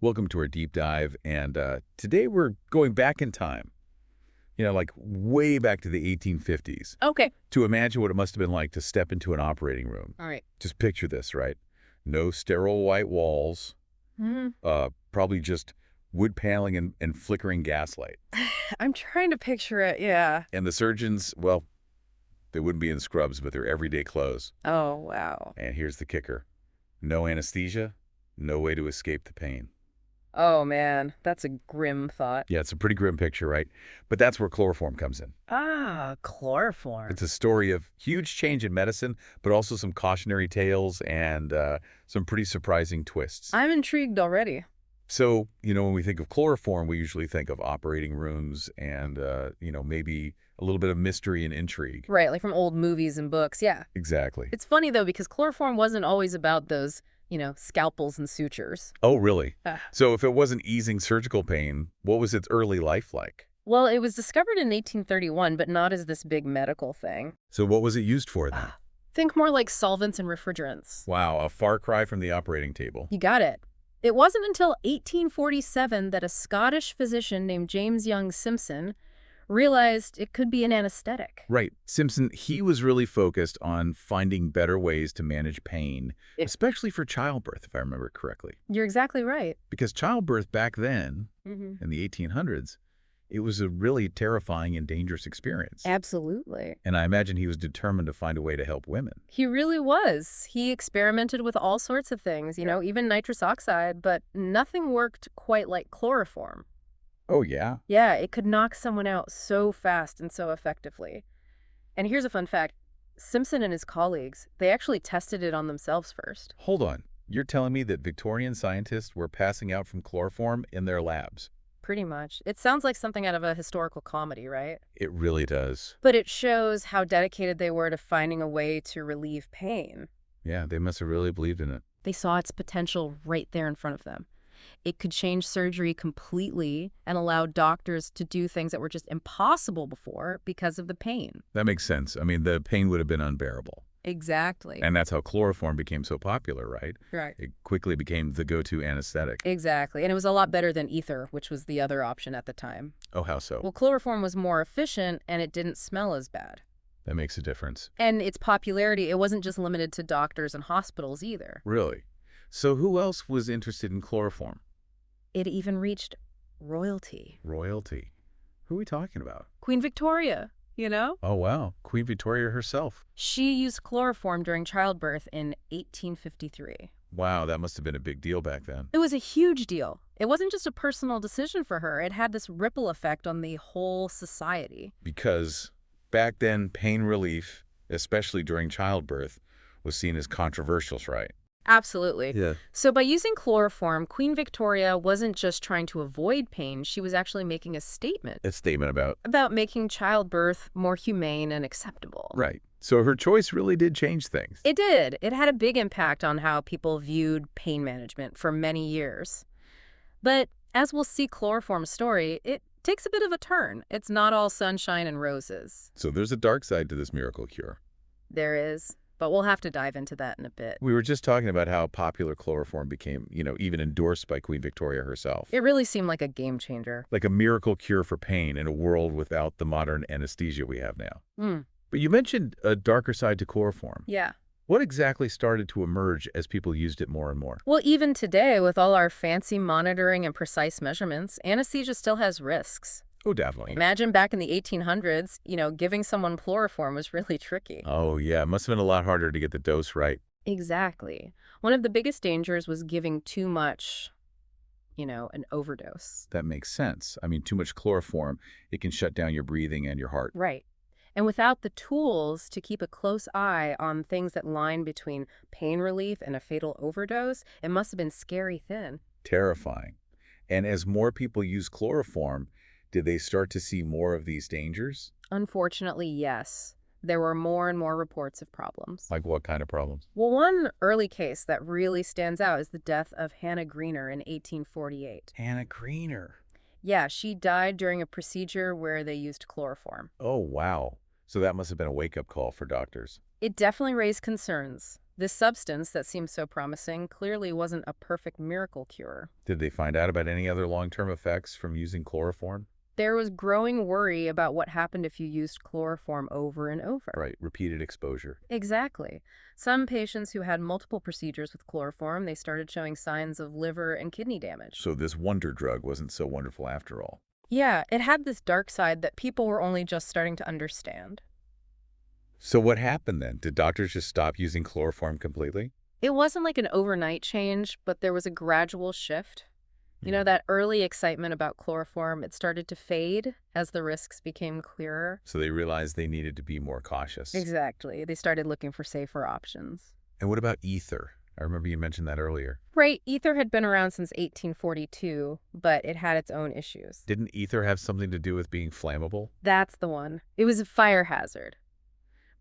Welcome to our deep dive, and today we're going back in time, like way back to the 1850s, Okay. to imagine what it must have been like to step into an operating room. All right. Just picture this, right? No sterile white walls, Mm-hmm. probably just wood paneling and flickering gaslight. I'm trying to picture it. Yeah. And the surgeons, well, they wouldn't be in scrubs, but their everyday clothes. Oh, wow. And here's the kicker. No anesthesia, no way to escape the pain. Oh, man. That's a grim thought. Yeah, it's a pretty grim picture, right? But that's where chloroform comes in. Ah, chloroform. It's a story of huge change in medicine, but also some cautionary tales and some pretty surprising twists. I'm intrigued already. So, when we think of chloroform, we usually think of operating rooms and, maybe a little bit of mystery and intrigue. Right, like from old movies and books. Yeah. Exactly. It's funny, though, because chloroform wasn't always about those, scalpels and sutures. Oh, really? Ah. So if it wasn't easing surgical pain, what was its early life like? Well, it was discovered in 1831, but not as this big medical thing. So what was it used for then? Think more like solvents and refrigerants. Wow, a far cry from the operating table. You got it. It wasn't until 1847 that a Scottish physician named James Young Simpson realized it could be an anesthetic. Right. Simpson, he was really focused on finding better ways to manage pain, especially for childbirth, if I remember correctly. You're exactly right. Because childbirth back then, in the 1800s, it was a really terrifying and dangerous experience. Absolutely. And I imagine he was determined to find a way to help women. He really was. He experimented with all sorts of things, even nitrous oxide, but nothing worked quite like chloroform. Oh, yeah? Yeah, it could knock someone out so fast and so effectively. And here's a fun fact. Simpson and his colleagues, they actually tested it on themselves first. Hold on. You're telling me that Victorian scientists were passing out from chloroform in their labs? Pretty much. It sounds like something out of a historical comedy, right? It really does. But it shows how dedicated they were to finding a way to relieve pain. Yeah, they must have really believed in it. They saw its potential right there in front of them. It could change surgery completely and allow doctors to do things that were just impossible before because of the pain. That makes sense. I mean, the pain would have been unbearable. Exactly. And that's how chloroform became so popular, right? Right. It quickly became the go-to anesthetic. Exactly. And it was a lot better than ether, which was the other option at the time. Oh, how so? Well, chloroform was more efficient and it didn't smell as bad. That makes a difference. And its popularity, it wasn't just limited to doctors and hospitals either. Really? So who else was interested in chloroform? It even reached royalty. Royalty. Who are we talking about? Queen Victoria, Oh, wow. Queen Victoria herself. She used chloroform during childbirth in 1853. Wow, that must have been a big deal back then. It was a huge deal. It wasn't just a personal decision for her. It had this ripple effect on the whole society. Because back then, pain relief, especially during childbirth, was seen as controversial, right? Absolutely. Yeah. So by using chloroform, Queen Victoria wasn't just trying to avoid pain. She was actually making a statement A statement about... about making childbirth more humane and acceptable. Right. So her choice really did change things. It did. It had a big impact on how people viewed pain management for many years. But as we'll see chloroform's story, it takes a bit of a turn. It's not all sunshine and roses. So there's a dark side to this miracle cure. There is. But we'll have to dive into that in a bit. We were just talking about how popular chloroform became, even endorsed by Queen Victoria herself. It really seemed like a game changer. Like a miracle cure for pain in a world without the modern anesthesia we have now. Mm. But you mentioned a darker side to chloroform. Yeah. What exactly started to emerge as people used it more and more? Well, even today, with all our fancy monitoring and precise measurements, anesthesia still has risks. Oh, definitely. Imagine back in the 1800s, giving someone chloroform was really tricky. Oh, yeah. It must have been a lot harder to get the dose right. Exactly. One of the biggest dangers was giving too much, an overdose. That makes sense. I mean, too much chloroform, it can shut down your breathing and your heart. Right. And without the tools to keep a close eye on things that line between pain relief and a fatal overdose, it must have been scary thin. Terrifying. And as more people use chloroform, did they start to see more of these dangers? Unfortunately, yes. There were more and more reports of problems. Like what kind of problems? Well, one early case that really stands out is the death of Hannah Greener in 1848. Hannah Greener. Yeah, she died during a procedure where they used chloroform. Oh, wow. So that must have been a wake-up call for doctors. It definitely raised concerns. This substance that seemed so promising clearly wasn't a perfect miracle cure. Did they find out about any other long-term effects from using chloroform? There was growing worry about what happened if you used chloroform over and over. Right, repeated exposure. Exactly. Some patients who had multiple procedures with chloroform, they started showing signs of liver and kidney damage. So this wonder drug wasn't so wonderful after all. Yeah, it had this dark side that people were only just starting to understand. So what happened then? Did doctors just stop using chloroform completely? It wasn't like an overnight change, but there was a gradual shift. You know, Hmm. that early excitement about chloroform, it started to fade as the risks became clearer. So they realized they needed to be more cautious. Exactly. They started looking for safer options. And what about ether? I remember you mentioned that earlier. Right, ether had been around since 1842, but it had its own issues. Didn't ether have something to do with being flammable? That's the one. It was a fire hazard,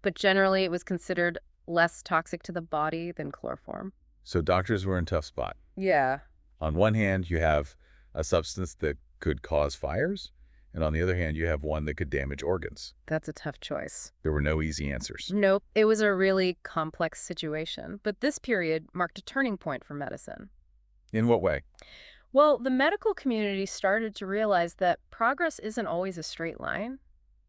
but generally it was considered less toxic to the body than chloroform. So doctors were in a tough spot. Yeah. On one hand, you have a substance that could cause fires, and on the other hand, you have one that could damage organs. That's a tough choice. There were no easy answers. Nope, it was a really complex situation, but this period marked a turning point for medicine. In what way? Well, the medical community started to realize that progress isn't always a straight line.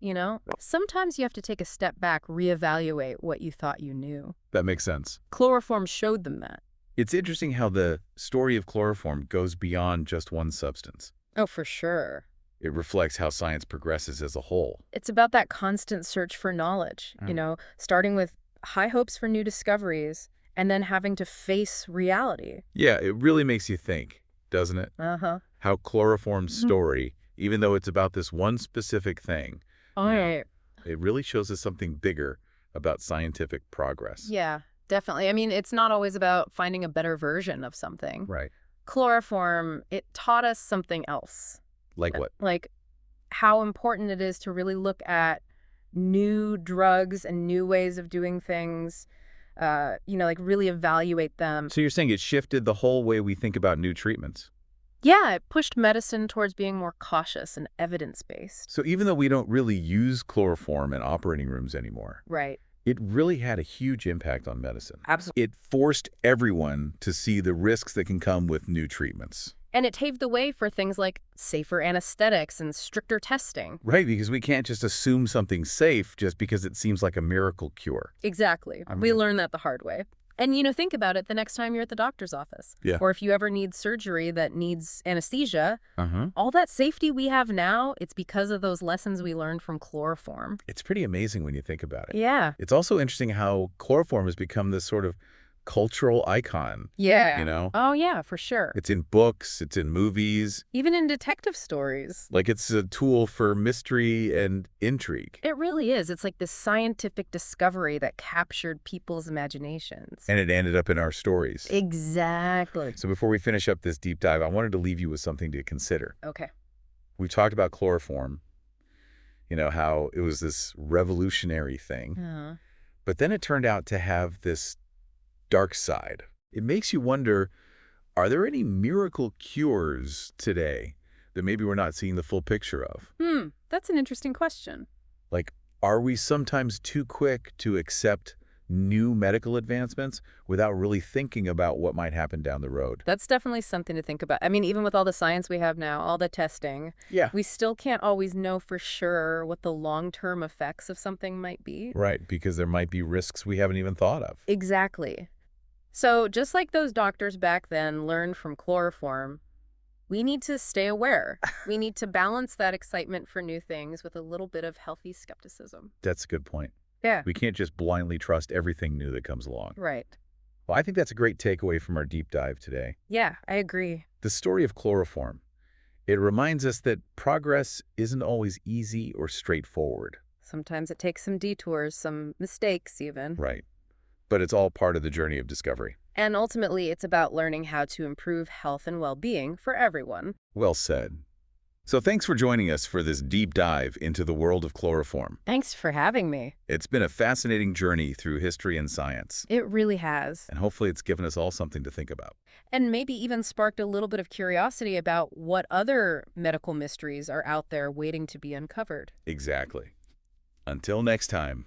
You know, sometimes you have to take a step back, reevaluate what you thought you knew. That makes sense. Chloroform showed them that. It's interesting how the story of chloroform goes beyond just one substance. Oh, for sure. It reflects how science progresses as a whole. It's about that constant search for knowledge, starting with high hopes for new discoveries and then having to face reality. Yeah, it really makes you think, doesn't it? Uh-huh. How chloroform's story, even though it's about this one specific thing, All right. it really shows us something bigger about scientific progress. Yeah, definitely. I mean, it's not always about finding a better version of something. Right. Chloroform, it taught us something else. Like what? Like how important it is to really look at new drugs and new ways of doing things, like really evaluate them. So you're saying it shifted the whole way we think about new treatments. Yeah, it pushed medicine towards being more cautious and evidence-based. So even though we don't really use chloroform in operating rooms anymore, Right. it really had a huge impact on medicine. Absolutely. It forced everyone to see the risks that can come with new treatments. And it paved the way for things like safer anesthetics and stricter testing. Right, because we can't just assume something's safe just because it seems like a miracle cure. Exactly. We learned that the hard way. And, think about it the next time you're at the doctor's office. Yeah. Or if you ever need surgery that needs anesthesia, Uh-huh. all that safety we have now, it's because of those lessons we learned from chloroform. It's pretty amazing when you think about it. Yeah. It's also interesting how chloroform has become this sort of cultural icon, Yeah. you know? Oh, yeah, for sure. It's in books, it's in movies. Even in detective stories. Like it's a tool for mystery and intrigue. It really is. It's like this scientific discovery that captured people's imaginations. And it ended up in our stories. Exactly. So before we finish up this deep dive, I wanted to leave you with something to consider. Okay. We've talked about chloroform, how it was this revolutionary thing, Uh-huh. but then it turned out to have this dark side. It makes you wonder, are there any miracle cures today that maybe we're not seeing the full picture of? That's an interesting question. Like, are we sometimes too quick to accept new medical advancements without really thinking about what might happen down the road? That's definitely something to think about. I mean, even with all the science we have now, all the testing, Yeah. we still can't always know for sure what the long-term effects of something might be. Right, because there might be risks we haven't even thought of. Exactly. So just like those doctors back then learned from chloroform, we need to stay aware. We need to balance that excitement for new things with a little bit of healthy skepticism. That's a good point. Yeah. We can't just blindly trust everything new that comes along. Right. Well, I think that's a great takeaway from our deep dive today. Yeah, I agree. The story of chloroform. It reminds us that progress isn't always easy or straightforward. Sometimes it takes some detours, some mistakes even. Right. But it's all part of the journey of discovery. And ultimately, it's about learning how to improve health and well-being for everyone. Well said. So thanks for joining us for this deep dive into the world of chloroform. Thanks for having me. It's been a fascinating journey through history and science, It really has. and hopefully it's given us all something to think about. And maybe even sparked a little bit of curiosity about what other medical mysteries are out there waiting to be uncovered. Exactly. Until next time.